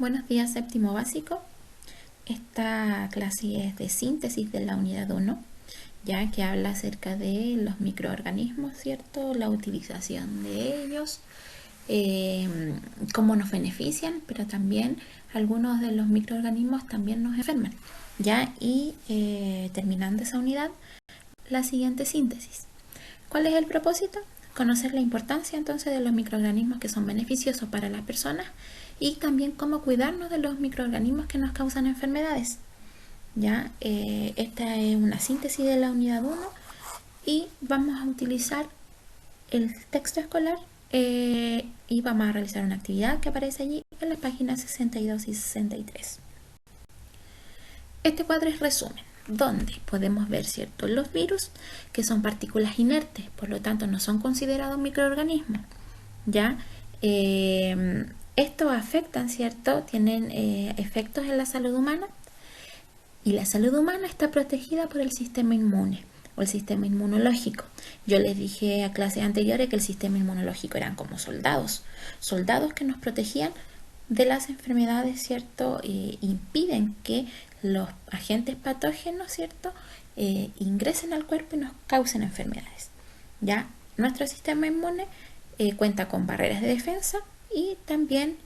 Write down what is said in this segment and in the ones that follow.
Buenos días, séptimo básico. Esta clase es de síntesis de la unidad 1, ya que habla acerca de los microorganismos, ¿cierto? La utilización de ellos, cómo nos benefician, pero también algunos de los microorganismos también nos enferman, ¿ya? Y terminando esa unidad, la siguiente síntesis. ¿Cuál es el propósito? Conocer la importancia entonces de los microorganismos que son beneficiosos para las personas y también cómo cuidarnos de los microorganismos que nos causan enfermedades. ¿Ya? Esta es una síntesis de la unidad 1 y vamos a utilizar el texto escolar y vamos a realizar una actividad que aparece allí en las páginas 62 y 63. Este cuadro es resumen, donde podemos ver, ¿cierto?, los virus, que son partículas inertes, por lo tanto no son considerados microorganismos, ¿ya? Estos afectan, ¿cierto?, tienen efectos en la salud humana, y la salud humana está protegida por el sistema inmune o el sistema inmunológico. Yo les dije a clases anteriores que el sistema inmunológico eran como soldados que nos protegían de las enfermedades, ¿cierto? Impiden que los agentes patógenos, ¿cierto?, ingresen al cuerpo y nos causen enfermedades. ¿Ya? Nuestro sistema inmune cuenta con barreras de defensa y también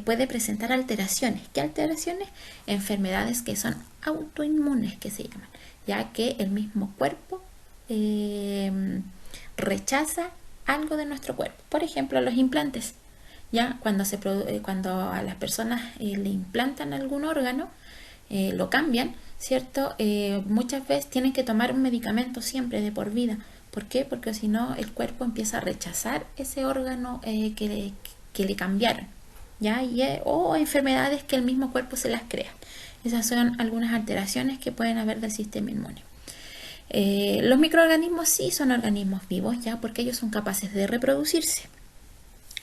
puede presentar alteraciones. ¿Qué alteraciones? Enfermedades que son autoinmunes, que se llaman, ya que el mismo cuerpo rechaza algo de nuestro cuerpo. Por ejemplo, los implantes. Ya cuando a las personas le implantan algún órgano, lo cambian, ¿cierto? Muchas veces tienen que tomar un medicamento siempre de por vida. ¿Por qué? Porque si no, el cuerpo empieza a rechazar ese órgano que le cambiaron, ¿ya? O enfermedades que el mismo cuerpo se las crea. Esas son algunas alteraciones que pueden haber del sistema inmune. Los microorganismos sí son organismos vivos, ¿ya? Porque ellos son capaces de reproducirse,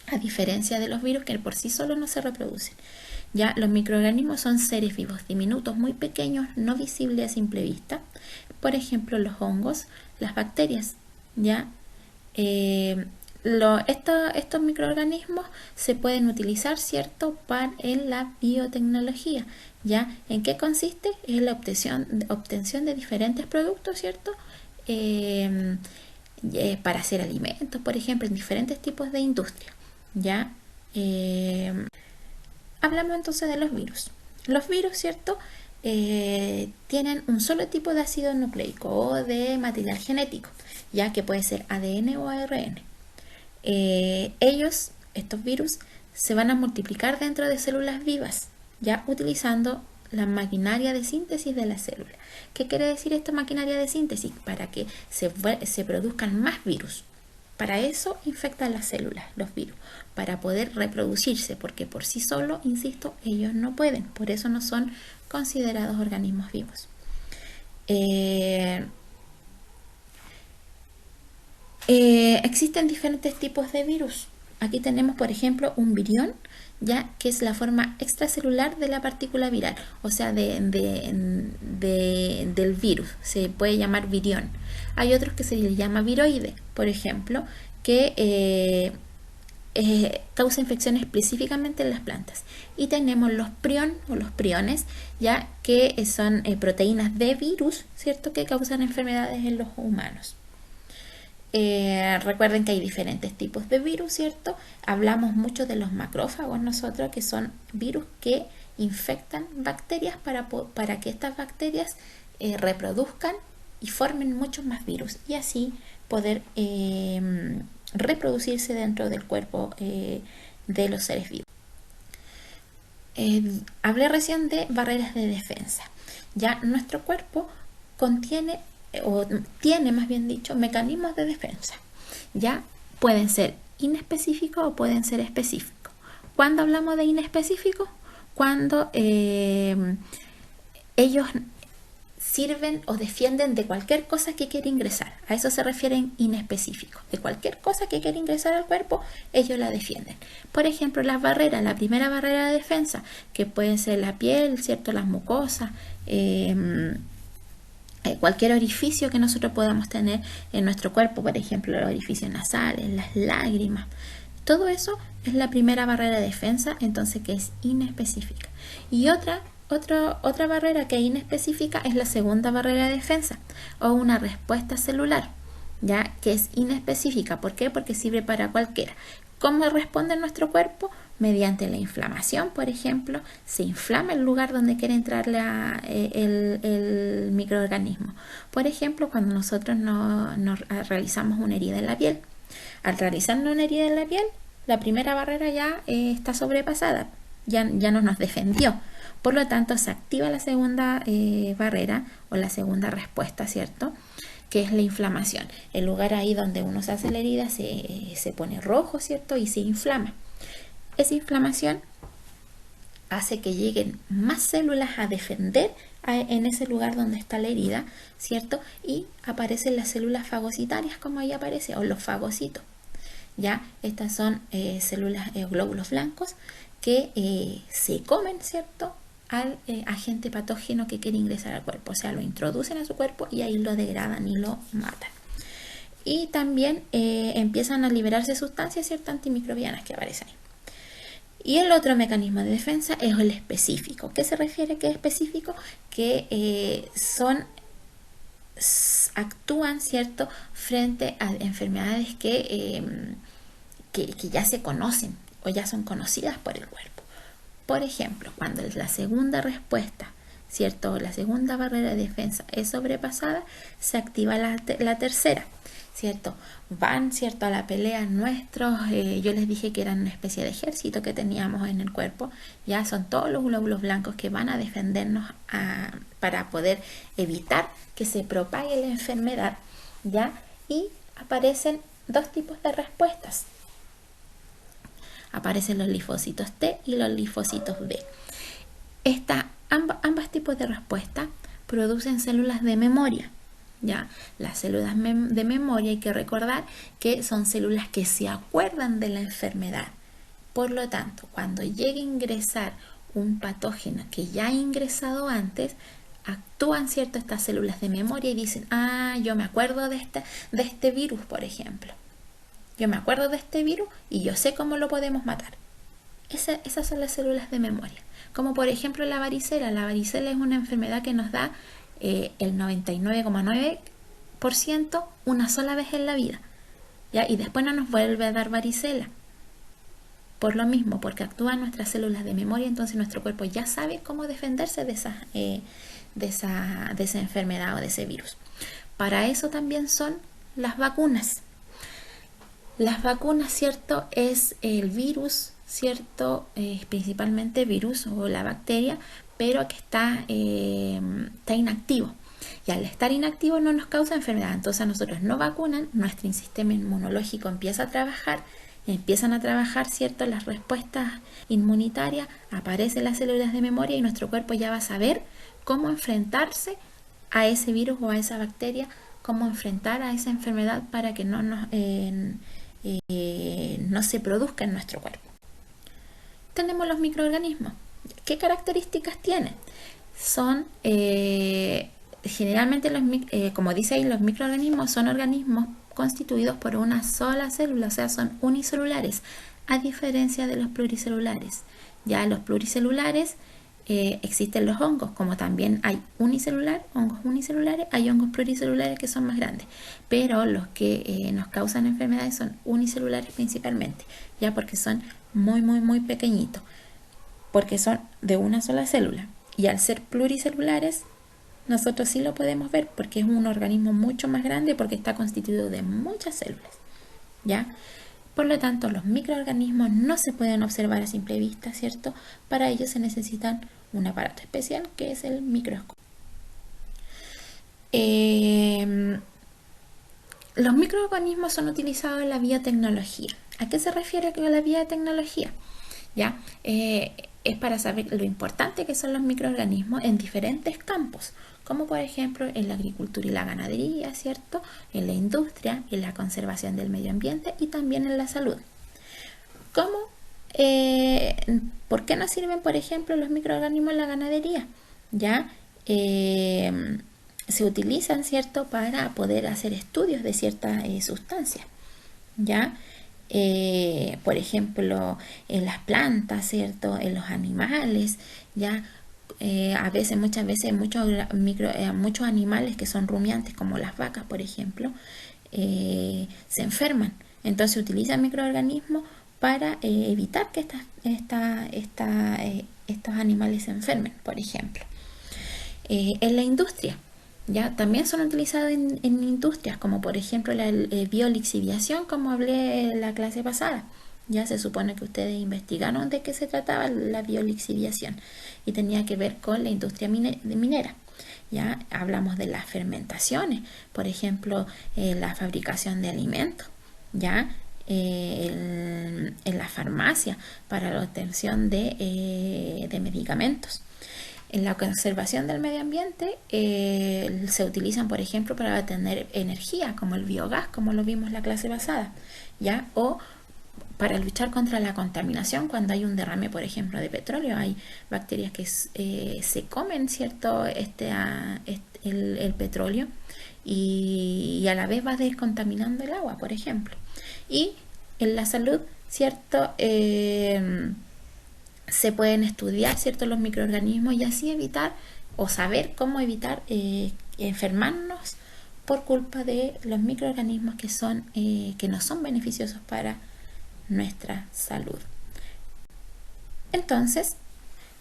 a diferencia de los virus que por sí solos no se reproducen. Ya, los microorganismos son seres vivos diminutos, muy pequeños, no visibles a simple vista. Por ejemplo, los hongos, las bacterias. ¿Ya? Estos microorganismos se pueden utilizar, ¿cierto?, en la biotecnología. ¿Ya? ¿En qué consiste? Es la obtención de diferentes productos, ¿cierto?, para hacer alimentos, por ejemplo, en diferentes tipos de industria. ¿Ya? Hablamos entonces de los virus. Los virus, ¿cierto?, tienen un solo tipo de ácido nucleico o de material genético, ya que puede ser ADN o ARN. Estos virus, se van a multiplicar dentro de células vivas, ya utilizando la maquinaria de síntesis de la célula. ¿Qué quiere decir esta maquinaria de síntesis? Para que se produzcan más virus. Para eso infectan las células, los virus, para poder reproducirse, porque por sí solo, insisto, ellos no pueden, por eso no son considerados organismos vivos. Existen diferentes tipos de virus. Aquí tenemos, por ejemplo, un virión, ya que es la forma extracelular de la partícula viral, o sea, del virus, se puede llamar virión. Hay otros que se les llama viroide, por ejemplo, que causa infecciones específicamente en las plantas. Y tenemos los prion o los priones, ya que son proteínas de virus, ¿cierto?, que causan enfermedades en los humanos. Recuerden que hay diferentes tipos de virus, ¿cierto? Hablamos mucho de los macrófagos nosotros, que son virus que infectan bacterias para que estas bacterias reproduzcan y formen muchos más virus y así poder reproducirse dentro del cuerpo de los seres vivos. Hablé recién de barreras de defensa. Ya nuestro cuerpo contiene o tiene, más bien dicho, mecanismos de defensa. Ya pueden ser inespecíficos o pueden ser específicos. ¿Cuándo hablamos de inespecíficos? Cuando ellos sirven o defienden de cualquier cosa que quiera ingresar. A eso se refieren inespecíficos. De cualquier cosa que quiera ingresar al cuerpo, ellos la defienden. Por ejemplo, las barreras, la primera barrera de defensa, que pueden ser la piel, ¿cierto?, las mucosas, cualquier orificio que nosotros podamos tener en nuestro cuerpo, por ejemplo, los orificios nasales, las lágrimas, Todo eso es la primera barrera de defensa, entonces que es inespecífica. Y otra barrera que es inespecífica es la segunda barrera de defensa o una respuesta celular, ya que es inespecífica. ¿Por qué? Porque sirve para cualquiera. ¿Cómo responde nuestro cuerpo? Mediante la inflamación, por ejemplo, se inflama el lugar donde quiere entrar el microorganismo. Por ejemplo, cuando nosotros nos realizamos una herida en la piel. Al realizar una herida en la piel, la primera barrera ya está sobrepasada, ya no nos defendió. Por lo tanto, se activa la segunda barrera o la segunda respuesta, ¿cierto? Que es la inflamación. El lugar ahí donde uno se hace la herida se pone rojo, ¿cierto? Y se inflama. Esa inflamación hace que lleguen más células a defender en ese lugar donde está la herida, ¿cierto? Y aparecen las células fagocitarias, como ahí aparece, o los fagocitos. Ya, estas son células, glóbulos blancos que se comen, ¿cierto?, al agente patógeno que quiere ingresar al cuerpo. O sea, lo introducen a su cuerpo y ahí lo degradan y lo matan. Y también empiezan a liberarse sustancias, ¿cierto?, antimicrobianas que aparecen ahí. Y el otro mecanismo de defensa es el específico. ¿Qué se refiere que es específico? Que actúan, ¿cierto?, frente a enfermedades que ya se conocen o ya son conocidas por el cuerpo. Por ejemplo, cuando la segunda respuesta, ¿cierto?, la segunda barrera de defensa es sobrepasada, se activa la tercera, ¿cierto? Van, ¿cierto?, a la pelea nuestros, yo les dije que eran una especie de ejército que teníamos en el cuerpo, ya son todos los glóbulos blancos que van a defendernos para poder evitar que se propague la enfermedad, ¿ya? Y aparecen dos tipos de respuestas. Aparecen los linfocitos T y los linfocitos B. Ambos tipos de respuesta producen células de memoria. ¿Ya? Las células de memoria hay que recordar que son células que se acuerdan de la enfermedad. Por lo tanto, cuando llegue a ingresar un patógeno que ya ha ingresado antes, actúan, ¿cierto?, estas células de memoria y dicen, yo me acuerdo de este virus, por ejemplo. Yo me acuerdo de este virus y yo sé cómo lo podemos matar. Esas son las células de memoria. Como por ejemplo la varicela. La varicela es una enfermedad que nos da el 99,9% una sola vez en la vida, ¿ya? Y después no nos vuelve a dar varicela. Por lo mismo, porque actúan nuestras células de memoria, entonces nuestro cuerpo ya sabe cómo defenderse de esa enfermedad o de ese virus. Para eso también son las vacunas. Las vacunas, ¿cierto?, es el virus, ¿cierto?, principalmente virus o la bacteria, pero que está inactivo. Y al estar inactivo no nos causa enfermedad. Entonces a nosotros no vacunan, nuestro sistema inmunológico empieza a trabajar, empiezan a trabajar, ¿cierto?, las respuestas inmunitarias, aparecen las células de memoria y nuestro cuerpo ya va a saber cómo enfrentarse a ese virus o a esa bacteria, cómo enfrentar a esa enfermedad para que no se produzca en nuestro cuerpo. Tenemos los microorganismos. ¿Qué características tienen? Son generalmente, como dice ahí, los microorganismos son organismos constituidos por una sola célula, o sea, son unicelulares, a diferencia de los pluricelulares. Ya los pluricelulares existen los hongos, como también hay hongos unicelulares, hay hongos pluricelulares que son más grandes, pero los que nos causan enfermedades son unicelulares principalmente, ya porque son muy, muy, muy pequeñitos, porque son de una sola célula. Y al ser pluricelulares, nosotros sí lo podemos ver porque es un organismo mucho más grande porque está constituido de muchas células, ¿ya? Por lo tanto, los microorganismos no se pueden observar a simple vista, ¿cierto? Para ello se necesitan un aparato especial que es el microscopio. Los microorganismos son utilizados en la biotecnología. ¿A qué se refiere con la biotecnología? ¿Ya? Es para saber lo importante que son los microorganismos en diferentes campos, como por ejemplo en la agricultura y la ganadería, ¿cierto?, en la industria, en la conservación del medio ambiente y también en la salud. ¿Por qué nos sirven, por ejemplo, los microorganismos en la ganadería? ¿Ya? Se utilizan, ¿cierto?, para poder hacer estudios de ciertas sustancias, ¿ya? por ejemplo, en las plantas, ¿cierto? En los animales, ya a veces, muchas veces, muchos animales que son rumiantes, como las vacas, por ejemplo, se enferman. Entonces utilizan microorganismos para evitar que estos animales se enfermen, por ejemplo. En la industria, ya también son utilizados en industrias, como por ejemplo la biolixiviación, como hablé en la clase pasada. Ya se supone que ustedes investigaron de qué se trataba la biolixiviación y tenía que ver con la industria minera. Ya hablamos de las fermentaciones, por ejemplo, la fabricación de alimentos, ya en la farmacia para la obtención de medicamentos. En la conservación del medio ambiente se utilizan, por ejemplo, para obtener energía, como el biogás, como lo vimos en la clase pasada, ¿ya? O para luchar contra la contaminación cuando hay un derrame, por ejemplo, de petróleo. Hay bacterias que se comen, ¿cierto? El petróleo y a la vez va descontaminando el agua, por ejemplo. Y en la salud, ¿cierto? Se pueden estudiar, ¿cierto? Los microorganismos y así evitar o saber cómo evitar enfermarnos por culpa de los microorganismos que no son beneficiosos para nuestra salud. Entonces,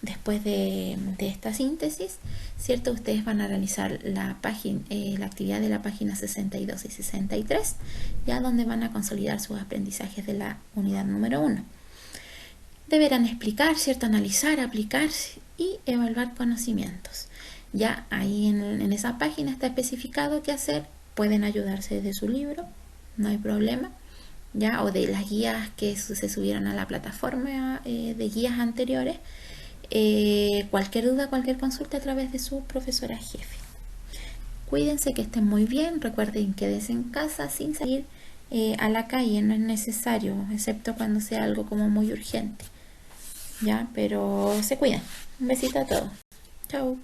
después de esta síntesis, ¿cierto? Ustedes van a realizar la actividad de la página 62 y 63, ya donde van a consolidar sus aprendizajes de la unidad número 1. Deberán explicar, ¿cierto? Analizar, aplicar y evaluar conocimientos. Ya ahí en esa página está especificado qué hacer. Pueden ayudarse de su libro, no hay problema, ya, o de las guías que se subieron a la plataforma de guías anteriores. Cualquier duda, cualquier consulta a través de su profesora jefe. Cuídense, que estén muy bien. Recuerden, quédense en casa sin salir a la calle, no es necesario, excepto cuando sea algo como muy urgente. Ya, pero se cuidan. Un besito a todos. Chao.